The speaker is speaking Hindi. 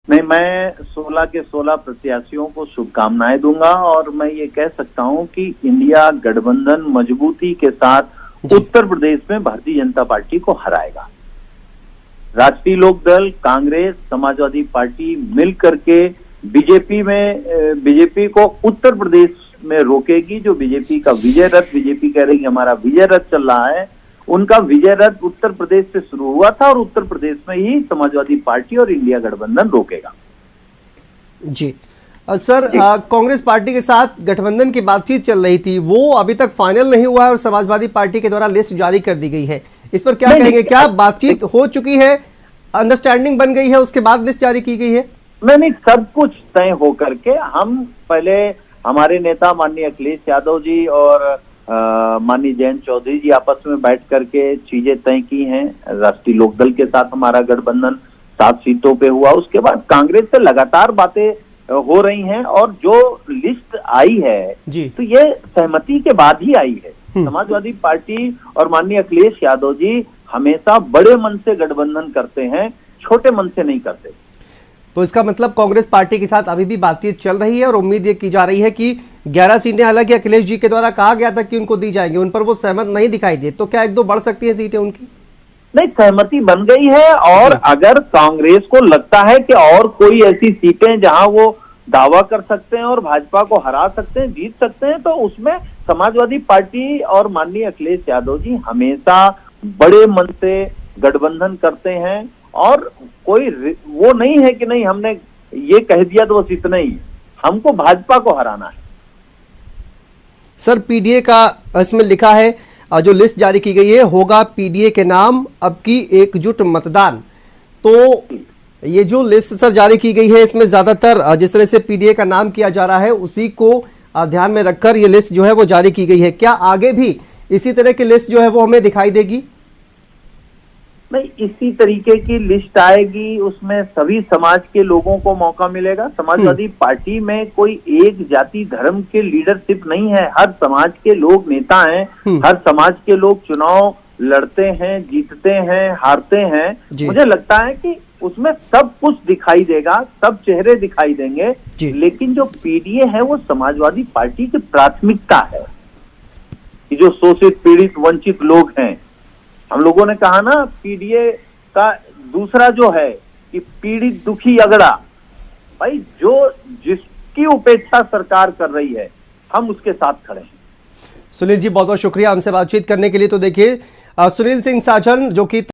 नहीं, मैं 16 के 16 प्रत्याशियों को शुभकामनाएं दूंगा और मैं ये कह सकता हूं कि इंडिया गठबंधन मजबूती के साथ उत्तर प्रदेश में भारतीय जनता पार्टी को हराएगा। राष्ट्रीय लोक दल, कांग्रेस, समाजवादी पार्टी मिल करके बीजेपी को उत्तर प्रदेश में रोकेगी। जो बीजेपी का विजय रथ, बीजेपी कह रही है हमारा विजय रथ चल रहा है, उनका विजय रथ उत्तर प्रदेश से शुरू हुआ था और उत्तर प्रदेश में ही समाजवादी पार्टी और इंडिया गठबंधन रोकेगा। जी सर, कांग्रेस पार्टी के साथ गठबंधन की बातचीत चल रही थी, वो अभी तक फाइनल नहीं हुआ है और समाजवादी पार्टी के द्वारा लिस्ट जारी कर दी गई है। इस पर क्या कहेंगे? क्या बातचीत हो चुकी है, अंडरस्टैंडिंग बन गई है, उसके बाद लिस्ट जारी की गई है? नहीं, सब कुछ तय हो करके हम पहले हमारे नेता माननीय अखिलेश यादव जी और माननीय जयंत चौधरी जी आपस में बैठ करके चीजें तय की हैं। राष्ट्रीय लोकदल के साथ हमारा गठबंधन 7 सीटों पे हुआ। उसके बाद कांग्रेस से लगातार बातें हो रही हैं और जो लिस्ट आई है तो ये सहमति के बाद ही आई है। समाजवादी पार्टी और माननीय अखिलेश यादव जी हमेशा बड़े मन से गठबंधन करते हैं, छोटे मन से नहीं करते। तो इसका मतलब कांग्रेस पार्टी के साथ अभी भी बातचीत चल रही है और उम्मीद ये की जा रही है कि 11 सीटें, हालांकि अखिलेश जी के द्वारा कहा गया था कि उनको दी जाएंगी, उन पर वो सहमत नहीं दिखाई दे, तो क्या 1-2 बढ़ सकती है सीटें उनकी? नहीं, सहमति बन गई है और अगर कांग्रेस को लगता है कि और कोई ऐसी सीटें जहां वो दावा कर सकते हैं और भाजपा को हरा सकते हैं, जीत सकते हैं, तो उसमें समाजवादी पार्टी और माननीय अखिलेश यादव जी हमेशा बड़े मन से गठबंधन करते हैं और कोई वो नहीं है कि नहीं हमने ये कह दिया तो बस इतना ही, हमको भाजपा को हराना है। सर, पीडीए का इसमें लिखा है, जो लिस्ट जारी की गई है, होगा पीडीए के नाम अब की एकजुट मतदान। तो ये जो लिस्ट सर जारी की गई है, इसमें ज्यादातर जिस तरह से पीडीए का नाम किया जा रहा है उसी को ध्यान में रखकर ये लिस्ट जो है वो जारी की गई है। क्या आगे भी इसी तरह की लिस्ट जो है वो हमें दिखाई देगी? नहीं, इसी तरीके की लिस्ट आएगी, उसमें सभी समाज के लोगों को मौका मिलेगा। समाजवादी पार्टी में कोई एक जाति धर्म के लीडरशिप नहीं है, हर समाज के लोग नेता हैं, हर समाज के लोग चुनाव लड़ते हैं, जीतते हैं, हारते हैं। मुझे लगता है कि उसमें सब कुछ दिखाई देगा, सब चेहरे दिखाई देंगे, लेकिन जो पीडीए है वो समाजवादी पार्टी की प्राथमिकता है कि जो शोषित, पीड़ित, वंचित लोग हैं। हम लोगों ने कहा ना, पीडीए का दूसरा जो है कि पीड़ित दुखी अगड़ा, भाई जो जिसकी उपेक्षा सरकार कर रही है हम उसके साथ खड़े हैं। सुनील जी, बहुत बहुत शुक्रिया हमसे बातचीत करने के लिए। तो देखिए, सुनील सिंह साजन जो कि